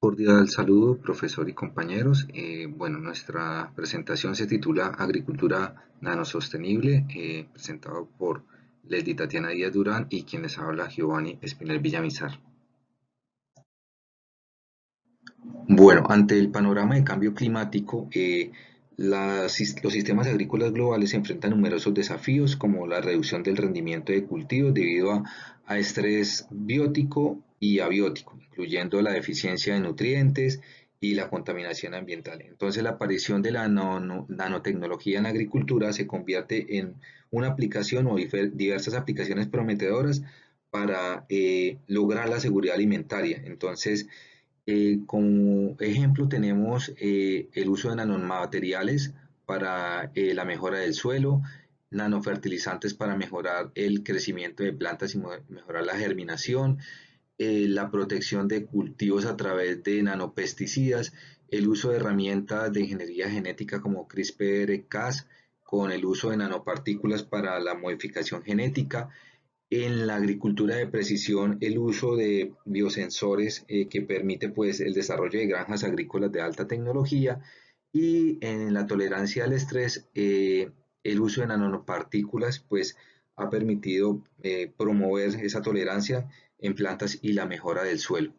Cordial saludo, profesor y compañeros. Bueno, nuestra presentación se titula Agricultura Nanosostenible, presentado por Lady Tatiana Díaz Durán y quien les habla Giovanni Espinel Villamizar. Bueno, ante el panorama de cambio climático, los sistemas agrícolas globales se enfrentan a numerosos desafíos como la reducción del rendimiento de cultivos debido a estrés biótico y abiótico, incluyendo la deficiencia de nutrientes y la contaminación ambiental. Entonces, la aparición de la nanotecnología en la agricultura se convierte en una aplicación o diversas aplicaciones prometedoras para lograr la seguridad alimentaria. Entonces, como ejemplo tenemos el uso de nanomateriales para la mejora del suelo, nanofertilizantes para mejorar el crecimiento de plantas y mejorar la germinación, la protección de cultivos a través de nanopesticidas, el uso de herramientas de ingeniería genética como CRISPR-Cas con el uso de nanopartículas para la modificación genética, en la agricultura de precisión, el uso de biosensores que permite pues, el desarrollo de granjas agrícolas de alta tecnología y en la tolerancia al estrés, el uso de nanopartículas pues, ha permitido promover esa tolerancia en plantas y la mejora del suelo.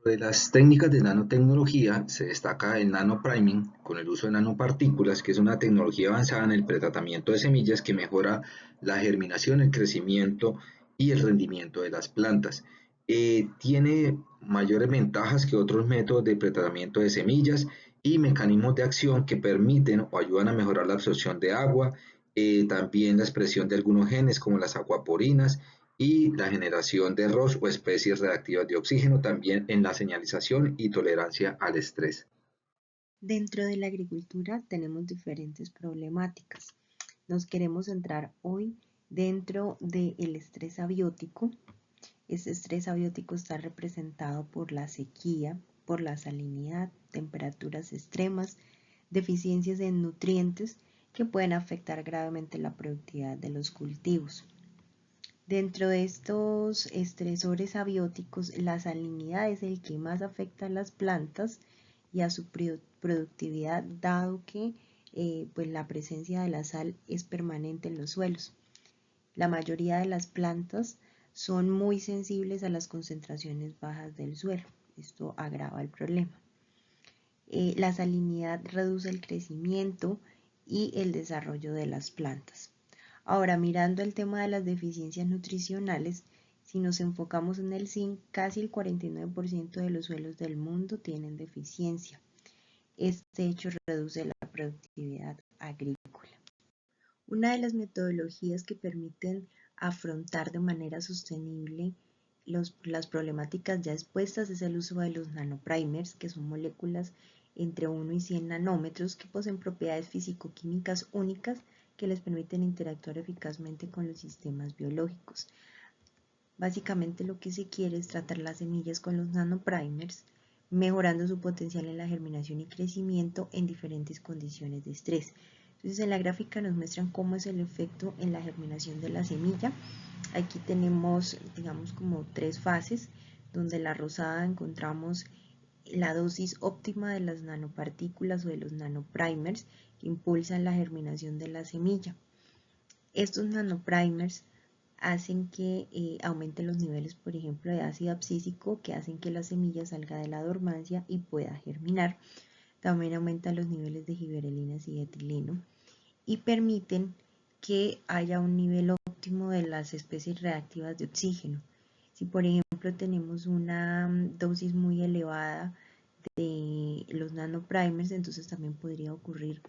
De las técnicas de nanotecnología se destaca el nanopriming con el uso de nanopartículas, que es una tecnología avanzada en el pretratamiento de semillas que mejora la germinación, el crecimiento y el rendimiento de las plantas. Tiene mayores ventajas que otros métodos de pretratamiento de semillas y mecanismos de acción que permiten o ayudan a mejorar la absorción de agua, también la expresión de algunos genes como las acuaporinas y la generación de ROS o especies reactivas de oxígeno, también en la señalización y tolerancia al estrés. Dentro de la agricultura tenemos diferentes problemáticas. Nos queremos centrar hoy dentro del estrés abiótico. Este estrés abiótico está representado por la sequía, por la salinidad, temperaturas extremas, deficiencias en nutrientes que pueden afectar gravemente la productividad de los cultivos. Dentro de estos estresores abióticos, la salinidad es el que más afecta a las plantas y a su productividad, dado que pues la presencia de la sal es permanente en los suelos. La mayoría de las plantas son muy sensibles a las concentraciones bajas del suelo. Esto agrava el problema. La salinidad reduce el crecimiento y el desarrollo de las plantas. Ahora, mirando el tema de las deficiencias nutricionales, si nos enfocamos en el zinc, casi el 49% de los suelos del mundo tienen deficiencia. Este hecho reduce la productividad agrícola. Una de las metodologías que permiten afrontar de manera sostenible las problemáticas ya expuestas es el uso de los nanoprimers, que son moléculas entre 1 y 100 nanómetros que poseen propiedades físico-químicas únicas que les permiten interactuar eficazmente con los sistemas biológicos. Básicamente lo que se quiere es tratar las semillas con los nanoprimers, mejorando su potencial en la germinación y crecimiento en diferentes condiciones de estrés. Entonces en la gráfica nos muestran cómo es el efecto en la germinación de la semilla. Aquí tenemos, digamos, como tres fases, donde en la rosada encontramos la dosis óptima de las nanopartículas o de los nanoprimers que impulsan la germinación de la semilla. Estos nanoprimers hacen que aumenten los niveles, por ejemplo, de ácido abscísico, que hacen que la semilla salga de la dormancia y pueda germinar. También aumentan los niveles de giberelinas y etileno y permiten que haya un nivel óptimo de las especies reactivas de oxígeno. Si, por ejemplo, tenemos una dosis muy elevada de los nanoprimers, entonces también podría ocurrir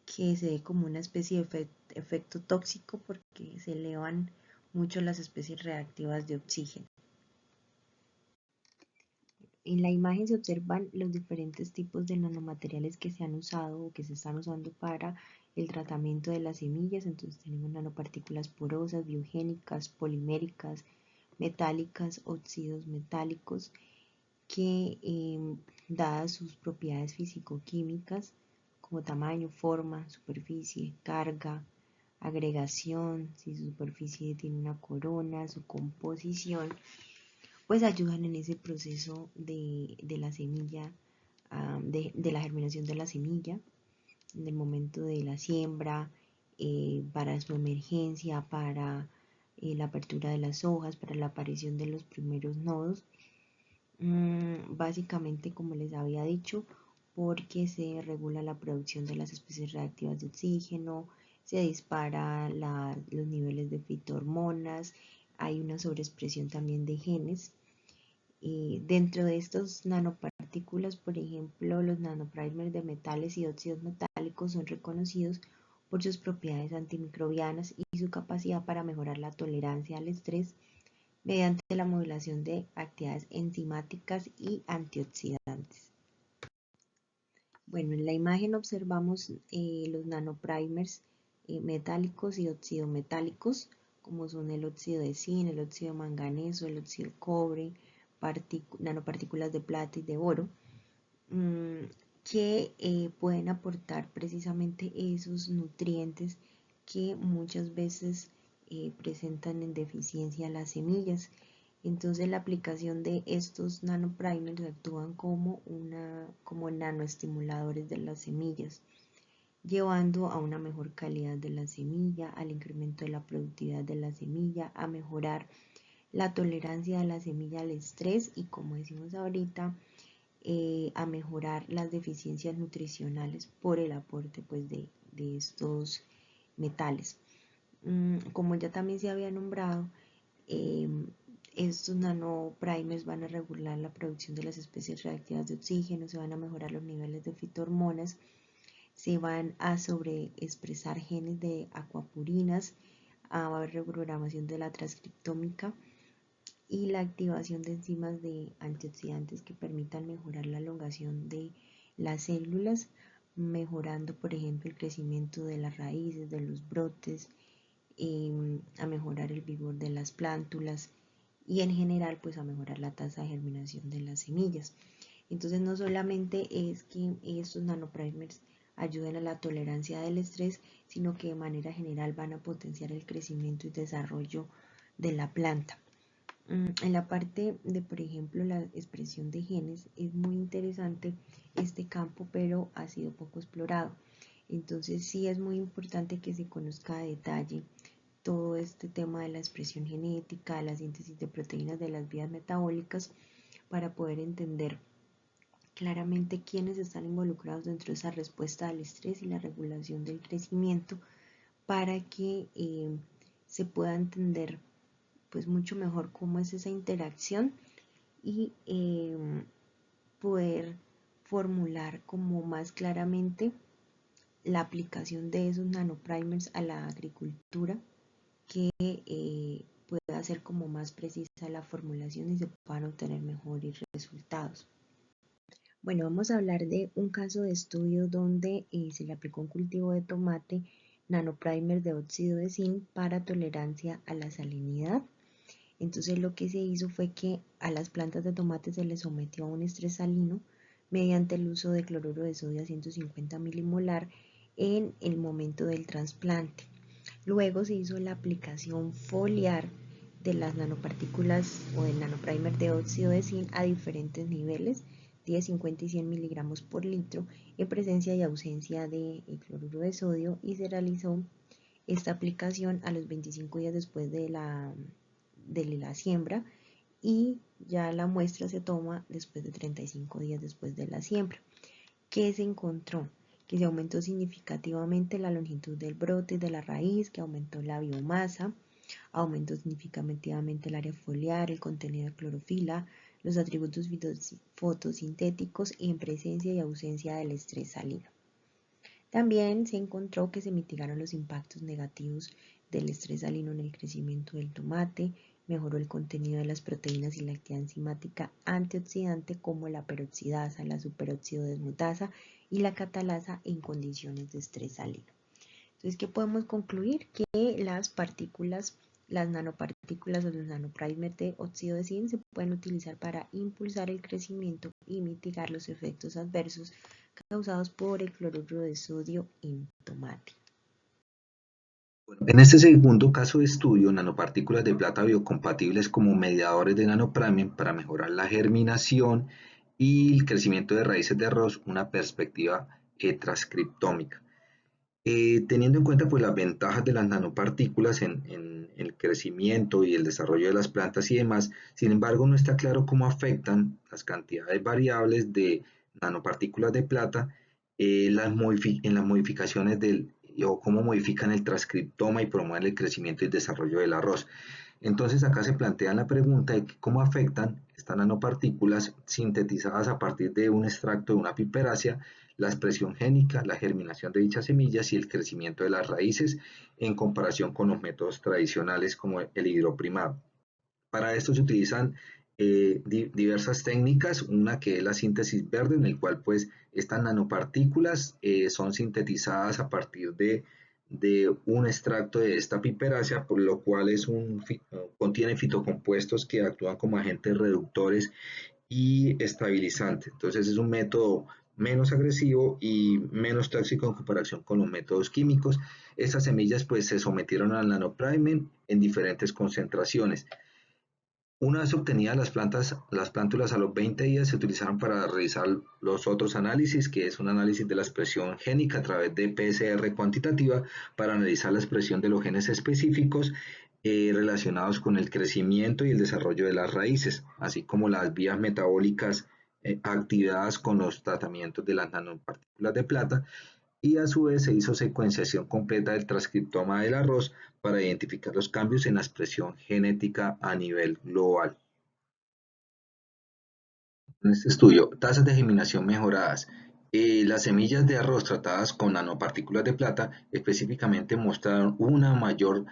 que se dé como una especie de efecto tóxico porque se elevan mucho las especies reactivas de oxígeno. En la imagen se observan los diferentes tipos de nanomateriales que se han usado o que se están usando para el tratamiento de las semillas. Entonces tenemos nanopartículas porosas, biogénicas, poliméricas, metálicas, óxidos metálicos, que dadas sus propiedades físico-químicas como tamaño, forma, superficie, carga, agregación, si su superficie tiene una corona, su composición, pues ayudan en ese proceso de la semilla, de la germinación de la semilla, en el momento de la siembra, para su emergencia, para la apertura de las hojas, para la aparición de los primeros nodos. Básicamente, como les había dicho, porque se regula la producción de las especies reactivas de oxígeno, se dispara los niveles de fitohormonas, hay una sobreexpresión también de genes. Dentro de estos nanopartículas, por ejemplo, los nanoprimers de metales y óxidos metálicos son reconocidos por sus propiedades antimicrobianas y su capacidad para mejorar la tolerancia al estrés mediante la modulación de actividades enzimáticas y antioxidantes. Bueno, en la imagen observamos los nanoprimers metálicos y oxidometálicos, como son el óxido de zinc, el óxido de manganeso, el óxido de cobre, nanopartículas de plata y de oro, que pueden aportar precisamente esos nutrientes que muchas veces presentan en deficiencia las semillas. Entonces la aplicación de estos nanoprimers actúan como nanoestimuladores de las semillas, llevando a una mejor calidad de la semilla, al incremento de la productividad de la semilla, a mejorar la tolerancia de la semilla al estrés y, como decimos ahorita, a mejorar las deficiencias nutricionales por el aporte pues, de estos metales. Como ya también se había nombrado, estos nanoprimers van a regular la producción de las especies reactivas de oxígeno, se van a mejorar los niveles de fitohormonas, se van a sobreexpresar genes de aquapurinas, va a haber reprogramación de la transcriptómica y la activación de enzimas de antioxidantes que permitan mejorar la elongación de las células, mejorando, por ejemplo, el crecimiento de las raíces, de los brotes, a mejorar el vigor de las plántulas y en general pues a mejorar la tasa de germinación de las semillas. Entonces no solamente es que estos nanoprimers ayuden a la tolerancia del estrés, sino que de manera general van a potenciar el crecimiento y desarrollo de la planta. En la parte de, por ejemplo, la expresión de genes, es muy interesante este campo, pero ha sido poco explorado. Entonces sí es muy importante que se conozca a detalle todo este tema de la expresión genética, la síntesis de proteínas de las vías metabólicas, para poder entender claramente quiénes están involucrados dentro de esa respuesta al estrés y la regulación del crecimiento, para que se pueda entender pues mucho mejor cómo es esa interacción y poder formular como más claramente la aplicación de esos nanoprimers a la agricultura, que pueda ser como más precisa la formulación y se puedan obtener mejores resultados. Bueno, vamos a hablar de un caso de estudio donde se le aplicó un cultivo de tomate nanoprimer de óxido de zinc para tolerancia a la salinidad. Entonces lo que se hizo fue que a las plantas de tomate se les sometió a un estrés salino mediante el uso de cloruro de sodio a 150 milimolar en el momento del trasplante. Luego se hizo la aplicación foliar de las nanopartículas o del nanoprimer de óxido de zinc a diferentes niveles, 10, 50 y 100 miligramos por litro, en presencia y ausencia de cloruro de sodio, y se realizó esta aplicación a los 25 días después de la siembra, y ya la muestra se toma después de 35 días después de la siembra. ¿Qué se encontró? Que se aumentó significativamente la longitud del brote de la raíz, que aumentó la biomasa, aumentó significativamente el área foliar, el contenido de clorofila, los atributos fotosintéticos y en presencia y ausencia del estrés salino. También se encontró que se mitigaron los impactos negativos del estrés salino en el crecimiento del tomate, mejoró el contenido de las proteínas y la actividad enzimática antioxidante como la peroxidasa, la superóxido desmutasa y la catalasa en condiciones de estrés salino. Entonces, ¿qué podemos concluir? Que las partículas, las nanopartículas o los nanoprimers de óxido de zinc se pueden utilizar para impulsar el crecimiento y mitigar los efectos adversos causados por el cloruro de sodio en tomate. En este segundo caso de estudio, nanopartículas de plata biocompatibles como mediadores de nanoprimen para mejorar la germinación y el crecimiento de raíces de arroz, una perspectiva transcriptómica. Teniendo en cuenta pues, las ventajas de las nanopartículas en el crecimiento y el desarrollo de las plantas y demás, sin embargo no está claro cómo afectan las cantidades variables de nanopartículas de plata en las modificaciones o cómo modifican el transcriptoma y promueven el crecimiento y el desarrollo del arroz. Entonces acá se plantea la pregunta de cómo afectan estas nanopartículas sintetizadas a partir de un extracto de una piperácea la expresión génica, la germinación de dichas semillas y el crecimiento de las raíces en comparación con los métodos tradicionales como el hidroprimado. Para esto se utilizan diversas técnicas, una que es la síntesis verde, en el cual pues estas nanopartículas son sintetizadas a partir de un extracto de esta piperácea, por lo cual contiene fitocompuestos que actúan como agentes reductores y estabilizantes. Entonces es un método menos agresivo y menos tóxico en comparación con los métodos químicos. Estas semillas pues se sometieron al nanoprimen en diferentes concentraciones. Una vez obtenidas las plántulas a los 20 días se utilizaron para realizar los otros análisis, que es un análisis de la expresión génica a través de PCR cuantitativa para analizar la expresión de los genes específicos relacionados con el crecimiento y el desarrollo de las raíces, así como las vías metabólicas activadas con los tratamientos de las nanopartículas de plata y a su vez se hizo secuenciación completa del transcriptoma del arroz para identificar los cambios en la expresión genética a nivel global. En este estudio, tasas de germinación mejoradas. Las semillas de arroz tratadas con nanopartículas de plata específicamente mostraron una mayor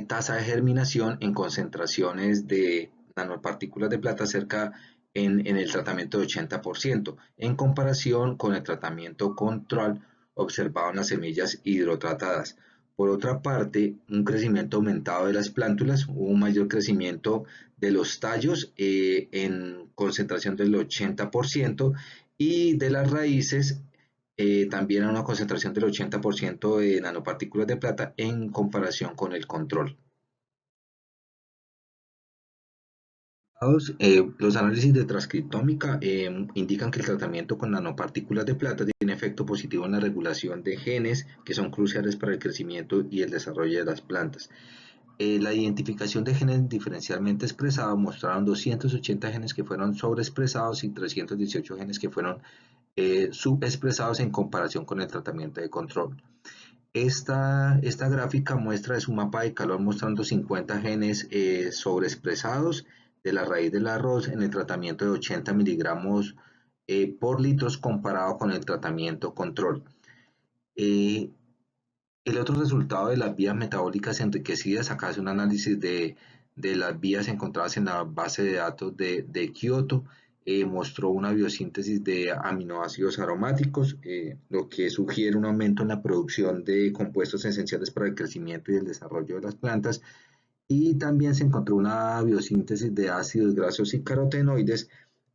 tasa de germinación en concentraciones de nanopartículas de plata cerca en el tratamiento de 80% en comparación con el tratamiento control observado en las semillas hidrotratadas. Por otra parte, un crecimiento aumentado de las plántulas, hubo un mayor crecimiento de los tallos en concentración del 80% y de las raíces también a una concentración del 80% de nanopartículas de plata en comparación con el control. Los análisis de transcriptómica indican que el tratamiento con nanopartículas de plata tiene efecto positivo en la regulación de genes que son cruciales para el crecimiento y el desarrollo de las plantas. La identificación de genes diferencialmente expresados mostraron 280 genes que fueron sobreexpresados y 318 genes que fueron subexpresados en comparación con el tratamiento de control. Esta gráfica muestra es un mapa de calor mostrando 50 genes sobreexpresados de la raíz del arroz en el tratamiento de 80 miligramos por litros comparado con el tratamiento control. Eh, el otro resultado de las vías metabólicas enriquecidas, acá hace un análisis de las vías encontradas en la base de datos de Kyoto, mostró una biosíntesis de aminoácidos aromáticos, lo que sugiere un aumento en la producción de compuestos esenciales para el crecimiento y el desarrollo de las plantas. Y también se encontró una biosíntesis de ácidos grasos y carotenoides,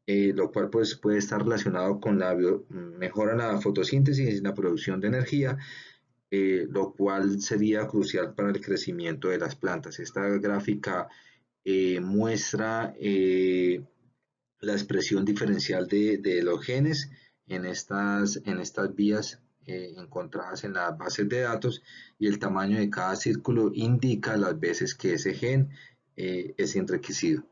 lo cual pues, puede estar relacionado con la mejora en la fotosíntesis y la producción de energía, lo cual sería crucial para el crecimiento de las plantas. Esta gráfica muestra la expresión diferencial de los genes en estas vías encontradas en las bases de datos y el tamaño de cada círculo indica las veces que ese gen es enriquecido.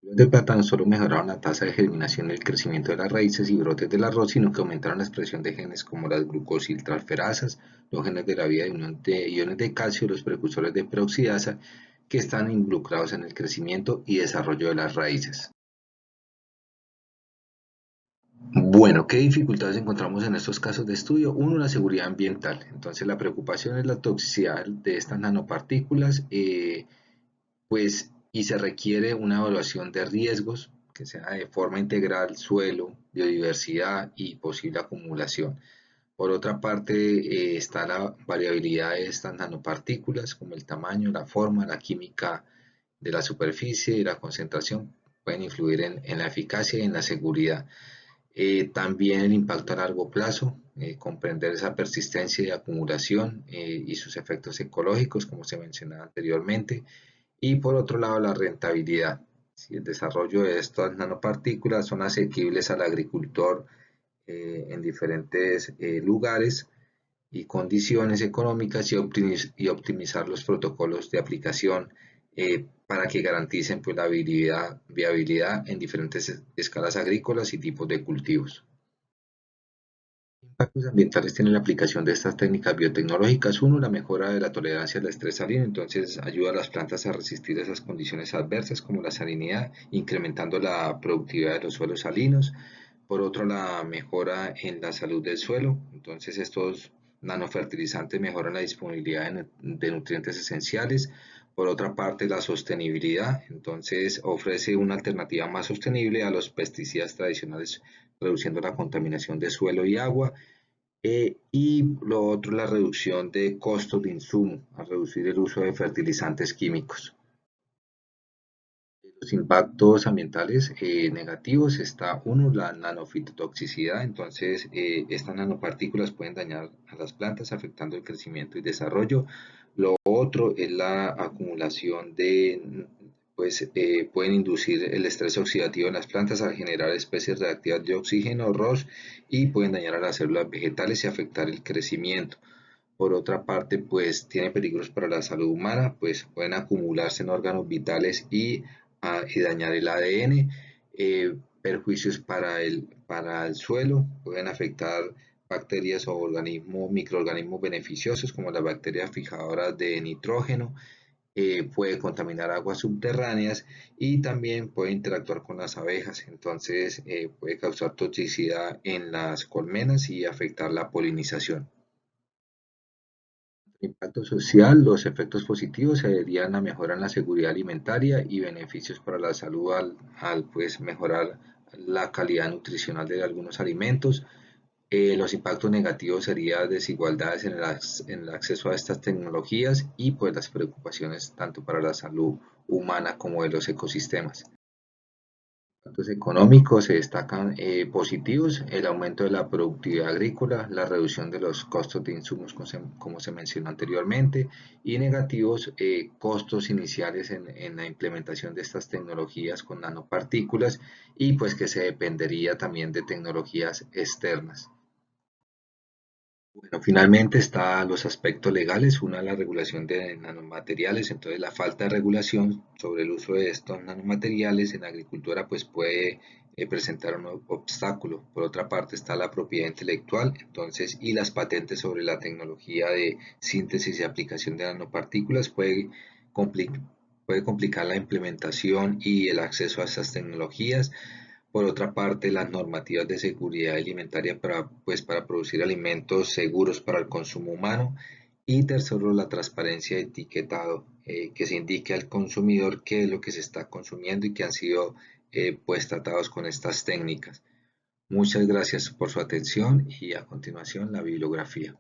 De plata no solo mejoraron la tasa de germinación y el crecimiento de las raíces y brotes del arroz, sino que aumentaron la expresión de genes como las glucosiltransferasas, los genes de la vía de iones de calcio, los precursores de peroxidasa, que están involucrados en el crecimiento y desarrollo de las raíces. Bueno, ¿qué dificultades encontramos en estos casos de estudio? Uno, la seguridad ambiental. Entonces, la preocupación es la toxicidad de estas nanopartículas, pues, y se requiere una evaluación de riesgos que sea de forma integral, suelo, biodiversidad y posible acumulación. Por otra parte, está la variabilidad de estas nanopartículas, como el tamaño, la forma, la química de la superficie y la concentración pueden influir en la eficacia y en la seguridad. También el impacto a largo plazo, comprender esa persistencia y acumulación y sus efectos ecológicos, como se mencionaba anteriormente. Y por otro lado, la rentabilidad. Si el desarrollo de estas nanopartículas son asequibles al agricultor en diferentes lugares y condiciones económicas y optimizar los protocolos de aplicación para que garanticen pues, la viabilidad en diferentes escalas agrícolas y tipos de cultivos. Impactos ambientales tiene la aplicación de estas técnicas biotecnológicas. Uno, la mejora de la tolerancia al estrés salino, entonces ayuda a las plantas a resistir esas condiciones adversas como la salinidad, incrementando la productividad de los suelos salinos. Por otro, la mejora en la salud del suelo, entonces estos nanofertilizantes mejoran la disponibilidad de nutrientes esenciales. Por otra parte, la sostenibilidad, entonces ofrece una alternativa más sostenible a los pesticidas tradicionales, reduciendo la contaminación de suelo y agua. Y lo otro, la reducción de costos de insumo, al reducir el uso de fertilizantes químicos. Los impactos ambientales negativos está uno, la nanofitotoxicidad, entonces estas nanopartículas pueden dañar a las plantas afectando el crecimiento y desarrollo. Lo otro es la acumulación de, pues pueden inducir el estrés oxidativo en las plantas al generar especies reactivas de oxígeno, ROS, y pueden dañar a las células vegetales y afectar el crecimiento. Por otra parte, pues tiene peligros para la salud humana, pues pueden acumularse en órganos vitales y dañar el ADN, perjuicios para el suelo, pueden afectar bacterias o microorganismos beneficiosos como las bacterias fijadoras de nitrógeno, puede contaminar aguas subterráneas y también puede interactuar con las abejas, entonces puede causar toxicidad en las colmenas y afectar la polinización. Impacto social, los efectos positivos se deberían a mejorar en la seguridad alimentaria y beneficios para la salud al pues, mejorar la calidad nutricional de algunos alimentos. Los impactos negativos serían desigualdades en el acceso a estas tecnologías y pues las preocupaciones tanto para la salud humana como de los ecosistemas. Impactos económicos se destacan positivos, el aumento de la productividad agrícola, la reducción de los costos de insumos, como se mencionó anteriormente, y negativos, costos iniciales en la implementación de estas tecnologías con nanopartículas y pues que se dependería también de tecnologías externas. Bueno, finalmente están los aspectos legales, una la regulación de nanomateriales, entonces la falta de regulación sobre el uso de estos nanomateriales en la agricultura pues puede presentar un obstáculo. Por otra parte está la propiedad intelectual, entonces, y las patentes sobre la tecnología de síntesis y aplicación de nanopartículas puede complicar la implementación y el acceso a estas tecnologías. Por otra parte, las normativas de seguridad alimentaria para producir alimentos seguros para el consumo humano. Y tercero, la transparencia de etiquetado, que se indique al consumidor qué es lo que se está consumiendo y que han sido pues tratados con estas técnicas. Muchas gracias por su atención y a continuación la bibliografía.